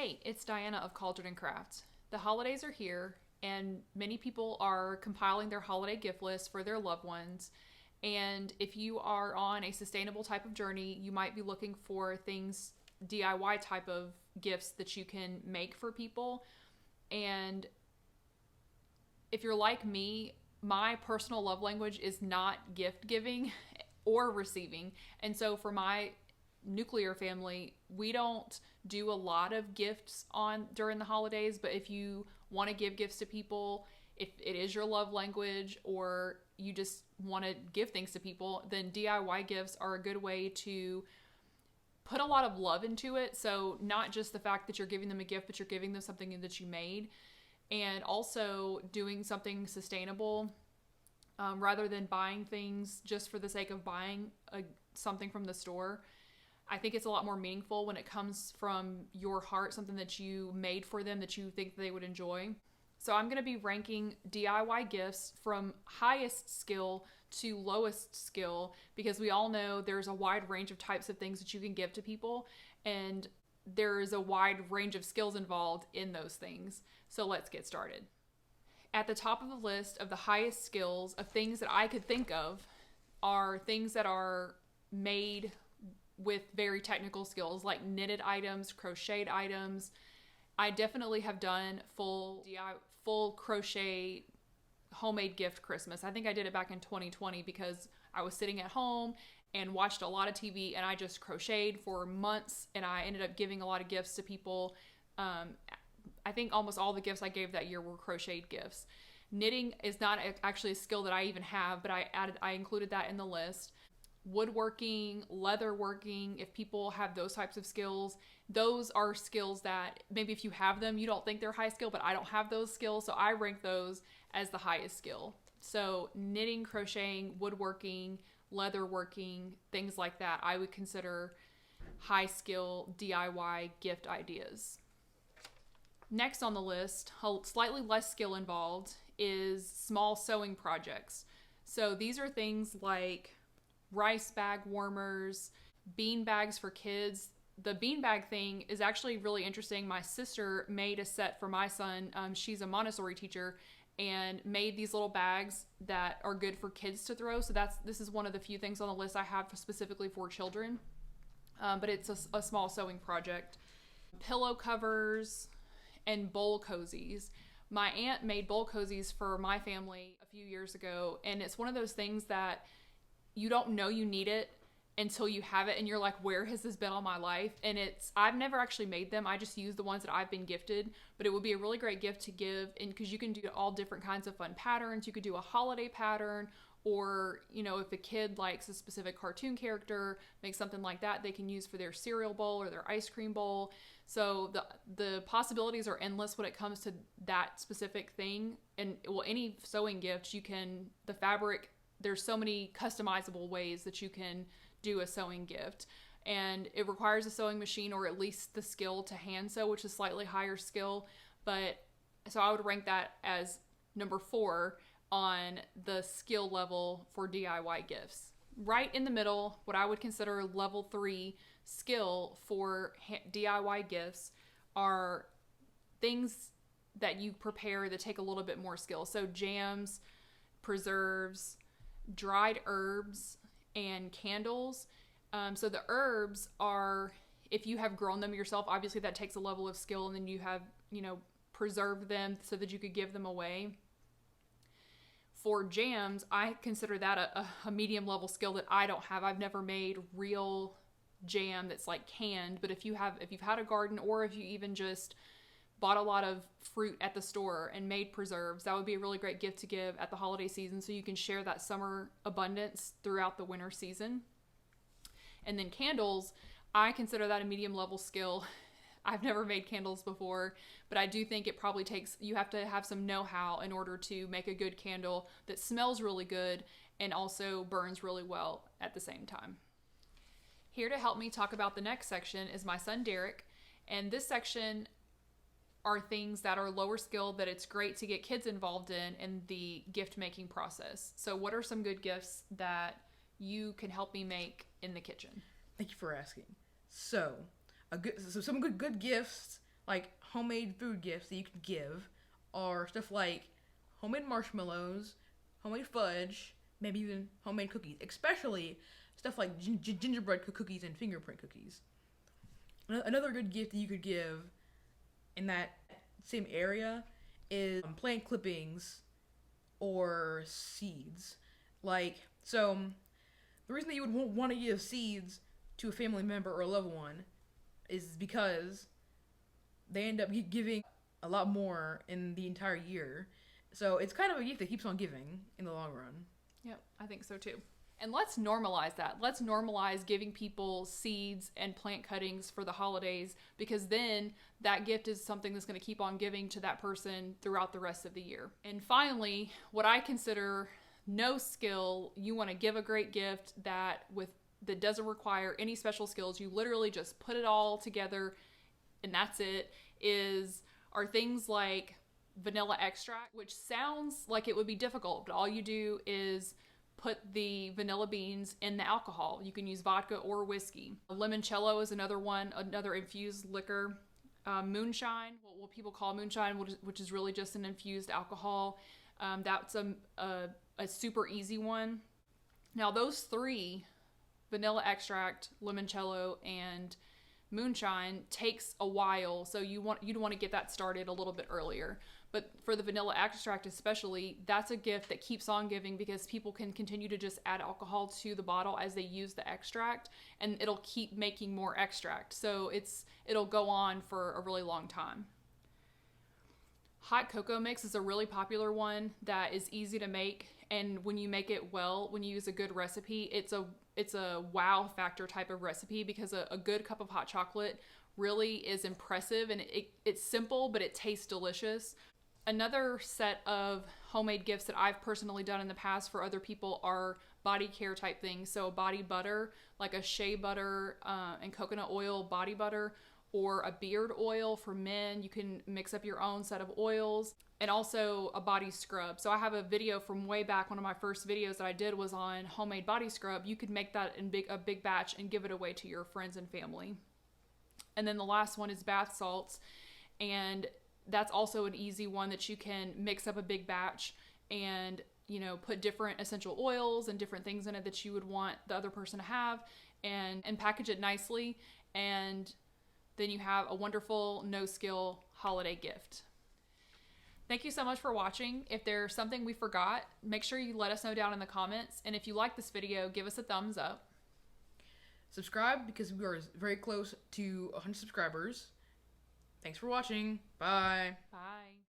Hey, it's Diana of Cauldron and Crafts. The holidays are here, and many people are compiling their holiday gift list for their loved ones. And if you are on a sustainable type of journey, you might be looking for things, DIY type of gifts that you can make for people. And if you're like me, my personal love language is not gift giving or receiving. And so for my nuclear family, we don't do a lot of gifts on during the holidays, but if you want to give gifts to people, if it is your love language or you just want to give things to people, then DIY gifts are a good way to put a lot of love into it. So not just the fact that you're giving them a gift, but you're giving them something that you made, and also doing something sustainable, rather than buying things just for the sake of buying something from the store. I think it's a lot more meaningful when it comes from your heart, something that you made for them that you think they would enjoy. So I'm going to be ranking DIY gifts from highest skill to lowest skill, because we all know there's a wide range of types of things that you can give to people, and there is a wide range of skills involved in those things. So let's get started. At the top of the list of the highest skills of things that I could think of are things that are made with very technical skills, like knitted items, crocheted items. I definitely have done full crochet homemade gift Christmas. I think I did it back in 2020 because I was sitting at home and watched a lot of TV, and I just crocheted for months, and I ended up giving a lot of gifts to people. I think almost all the gifts I gave that year were crocheted gifts. Knitting is not actually a skill that I even have, but I included that in the list. Woodworking, leatherworking, if people have those types of skills, those are skills that maybe if you have them, you don't think they're high skill, but I don't have those skills, so I rank those as the highest skill. So knitting, crocheting, woodworking, leatherworking, things like that, I would consider high skill DIY gift ideas. Next on the list, slightly less skill involved, is small sewing projects. So these are things like rice bag warmers, bean bags for kids. The bean bag thing is actually really interesting. My sister made a set for my son. She's a Montessori teacher, and made these little bags that are good for kids to throw. So this is one of the few things on the list I have specifically for children. But it's a small sewing project. Pillow covers and bowl cozies. My aunt made bowl cozies for my family a few years ago, and it's one of those things that you don't know you need it until you have it, and you're like, where has this been all my life? And I've never actually made them. I just use the ones that I've been gifted, but it would be a really great gift to give, and because you can do all different kinds of fun patterns. You could do a holiday pattern, or if a kid likes a specific cartoon character, make something like that they can use for their cereal bowl or their ice cream bowl. So the possibilities are endless when it comes to that specific thing. And any sewing gift, the fabric, there's so many customizable ways that you can do a sewing gift, and it requires a sewing machine or at least the skill to hand sew, which is slightly higher skill. But so I would rank that as number 4 on the skill level for DIY gifts. Right in the middle, what I would consider level 3 skill for DIY gifts are things that you prepare that take a little bit more skill. So jams, preserves, dried herbs, and candles. So the herbs are, if you have grown them yourself, obviously that takes a level of skill, and then you have, preserved them so that you could give them away. For jams, I consider that a medium level skill that I don't have. I've never made real jam that's like canned, but if you've had a garden, or if you even just bought a lot of fruit at the store and made preserves, that would be a really great gift to give at the holiday season, so you can share that summer abundance throughout the winter season. And then candles, I consider that a medium level skill. I've never made candles before, but I do think it probably you have to have some know-how in order to make a good candle that smells really good and also burns really well at the same time. Here to help me talk about the next section is my son Derek, and this section are things that are lower skill that it's great to get kids involved in the gift making process. So what are some good gifts that you can help me make in the kitchen? Thank you for asking. So some good gifts like homemade food gifts that you can give are stuff like homemade marshmallows, homemade fudge, maybe even homemade cookies, especially stuff like gingerbread cookies and fingerprint cookies. Another good gift that you could give in that same area is plant clippings or seeds. Like, so the reason that you would want to give seeds to a family member or a loved one is because they end up giving a lot more in the entire year. So it's kind of a gift that keeps on giving in the long run. Yep, I think so too. And let's normalize that. Let's normalize giving people seeds and plant cuttings for the holidays, because then that gift is something that's going to keep on giving to that person throughout the rest of the year. And finally, what I consider no skill, you want to give a great gift that doesn't require any special skills. You literally just put it all together and that's it, are things like vanilla extract, which sounds like it would be difficult, but all you do is put the vanilla beans in the alcohol. You can use vodka or whiskey. Limoncello is another one, another infused liquor. Moonshine, what people call moonshine, which is really just an infused alcohol. That's a super easy one. Now those three, vanilla extract, limoncello, and moonshine, takes a while, so you'd want to get that started a little bit earlier. But for the vanilla extract especially, that's a gift that keeps on giving, because people can continue to just add alcohol to the bottle as they use the extract, and it'll keep making more extract. So it'll go on for a really long time. Hot cocoa mix is a really popular one that is easy to make, and when you make it well, when you use a good recipe, it's a wow factor type of recipe, because a good cup of hot chocolate really is impressive, and it's simple, but it tastes delicious. Another set of homemade gifts that I've personally done in the past for other people are body care type things. So body butter, like a shea butter and coconut oil body butter, or a beard oil for men. You can mix up your own set of oils, and also a body scrub. So I have a video from way back. One of my first videos that I did was on homemade body scrub. You could make that in a big batch and give it away to your friends and family. And then the last one is bath salts, and that's also an easy one that you can mix up a big batch and, put different essential oils and different things in it that you would want the other person to have, and package it nicely, and then you have a wonderful no-skill holiday gift. Thank you so much for watching. If there's something we forgot, make sure you let us know down in the comments, and if you like this video, give us a thumbs up. Subscribe, because we are very close to 100 subscribers. Thanks for watching. Bye. Bye.